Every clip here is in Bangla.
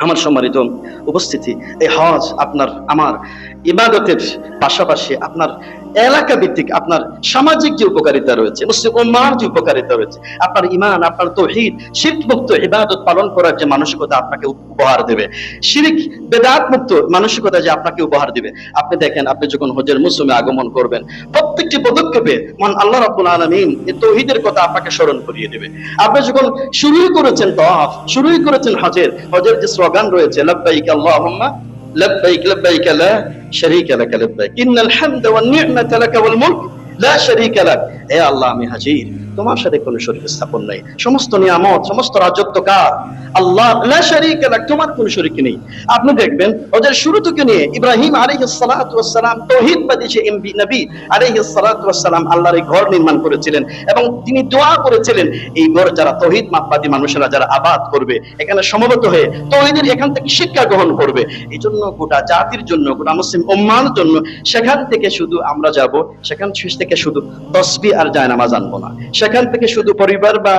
আমার সম্মানিত উপস্থিতি, এই হজ আপনার আমার ইবাদতের পাশাপাশি আপনার এলাকা ভিত্তিক আপনার সামাজিক যে উপকারিতা রয়েছে, মুসলিম উম্মাহর যে উপকারিতা রয়েছে, আপনার ঈমান, আপনার তাওহীদ, শিরক মুক্ত ইবাদত পালন করার যে মানসিকতা আপনাকে উপহার দেবে, শিরক বেদাত মুক্ত মানসিকতা যে আপনাকে উপহার দিবে। আপনি দেখেন, আপনি যখন হজের মৌসুমে আগমন করবেন, প্রত্যেকটি পদক্ষেপে মহান আল্লাহ রাব্বুল আলামিন এই তাওহীদের কথা আপনাকে স্মরণ করিয়ে দেবে। আপনি যখন শুরুই করেছেন তাওয়াফ, শুরুই করেছেন হজের যে স্লোগান রয়েছে, লাব্বাইক আল্লাহুম্মা লাব্বাইক লাব্বাইক লা শারীকা লাক লাব্বাইক ইন্নাল হামদা ওয়ান নি'মাতা লাক ওয়াল মুলক লা শারীকা লাক। হে আল্লাহ, আমি হাজির, তোমার সাথে কোনো শরীক স্থাপন নাই, সমস্ত নিয়ামত, সমস্ত রাজত্ব কার? আল্লাহ, লা শারীকা লাক, তোমার কোনো শরীক নেই। আপনি দেখবেন ওদের শুরু থেকে নিয়ে ইব্রাহিম আলাইহিস সালাতু ওয়াস সালাম তাওহীদবাদী যে নবী আলাইহিস সালাতু ওয়াস সালাম আল্লাহর এই ঘর নির্মাণ করেছিলেন এবং তিনি দোয়া করেছিলেন এই ঘর যারা তাওহীদবাদী মানুষেরা যারা আবাদ করবে, এখানে সমবেত হয়ে তাওহীদের এখান থেকে শিক্ষা গ্রহণ করবে, এই জন্য গোটা জাতির জন্য, গোটা মুসলিম উম্মাহর জন্য সেখান থেকে শুধু আমরা যাব, সেখান থেকে শুধু তাসবিহ আর জায়নামাজ আনবো না, সেখান থেকে শুধু পরিবার বা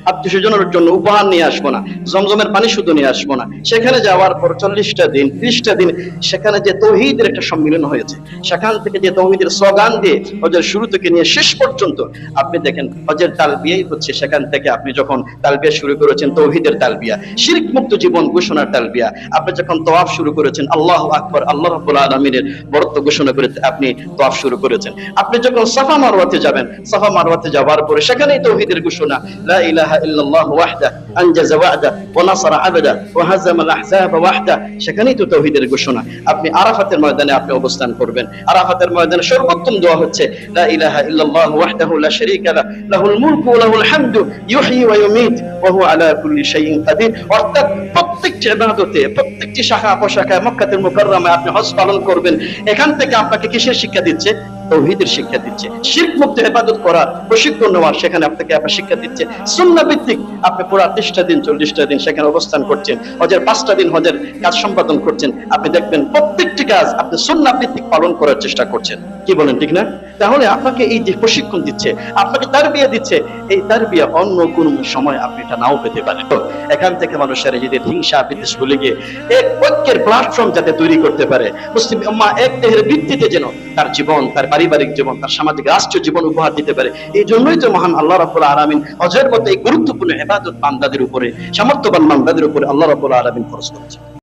আত্মীয় স্বজনের জন্য উপহার নিয়ে আসবো না, জমজমের পানি শুধু নিয়ে আসবো না। সেখানে যাওয়ার পর 40টা দিন 30টা দিন সেখানে যে তাওহীদের একটা সম্মিলন হয়েছে, সেখান থেকে যে তাওহীদের স্লোগান দিয়ে হজের শুরু থেকে নিয়ে শেষ পর্যন্ত আপনি দেখেন হজের তালবিয়াই হচ্ছে। সেখান থেকে আপনি যখন তালবিয়া শুরু করেছেন, তাওহীদের তালবিয়া, শিরক মুক্ত জীবন ঘোষণার তালবিয়া, আপনি যখন তাওয়াফ শুরু করেছেন, আল্লাহু আকবার, আল্লাহ রাব্বুল আলামিনের বরত্ব ঘোষণা করে আপনি তাওয়াফ শুরু করেছেন। আপনি যখন সাফা মারওয়াতে যাবেন, সাফা মারওয়াতে যাওয়ার পরে সেখানেই তাওহীদের ঘোষণা, লা ইলাহা ইল্লাল্লাহু ওয়াহদা আনজাযা ওয়া'দা ওয়া নাসারা আবদা ওয়া হাযামাল আহজাবা ওয়াহদা, সেখানেই তো তাওহীদের ঘোষণা। আপনি আরাফাতের ময়দানে আপনি অবস্থান করবেন, আরাফাতের ময়দানে সর্বোত্তম দোয়া হচ্ছে, লা ইলাহা ইল্লাল্লাহু ওয়াহদাহু লা শারীকা লাহু লাহুল মুলকু ওয়া লাহুল হামদু ইউহয়ী ওয়া ইউমীত ওয়া হুয়া আলা কুল্লি শাইইন কাদির। অর্থাৎ প্রত্যেকটি ইবাদতে, প্রত্যেকটি শাখা প্রশাখায় মক্কাতুল মুকাররমায় আপনি হজ পালন করবেন, এখান থেকে আপনাকে কিসের শিক্ষা দিচ্ছে? তাওহীদের শিক্ষা দিচ্ছে। শিরক মুক্ত ইবাদত করার প্রশিক্ষণ নেওয়ার সেখানে আপনাকে শিক্ষা দিচ্ছে। সুন্নাহ ভিত্তিক আপনি পুরো 30টা দিন 40টা দিন সেখানে অবস্থান করছেন, হজের 5টা দিন হজের কাজ সম্পাদন করছেন, আপনি দেখবেন প্রত্যেকটি কাজ আপনি সুন্নাহ ভিত্তিক পালন করার চেষ্টা করছেন। কি বলেন, ঠিক না? তাহলে আপনাকে এই যে প্রশিক্ষণ দিচ্ছে, আপনাকে তারবিয়া দিচ্ছে, এই তারবিয়া অন্য কোন সময় আপনি এটা নাও পেতে পারেন। তো এখান থেকে মানুষের নিজেদের হিংসা বিদ্বেষ ভুলে গিয়ে এক ঐক্যের প্ল্যাটফর্ম যাতে তৈরি করতে পারে, মুসলিম উম্মাহ এক দেহের ভিত্তিতে যেন তার জীবন, তার পারিবারিক জীবন, তার সামাজিক রাষ্ট্রীয় জীবন উপহার দিতে পারে। এই জন্যই তো মহান আল্লাহ রাব্বুল আলামিন হজের মতো এই গুরুত্বপূর্ণ ইবাদত বান্দাদের উপরে, সামর্থ্যবান বান্দাদের উপরে আল্লাহ রাব্বুল আলামিন ফরজ করেছেন।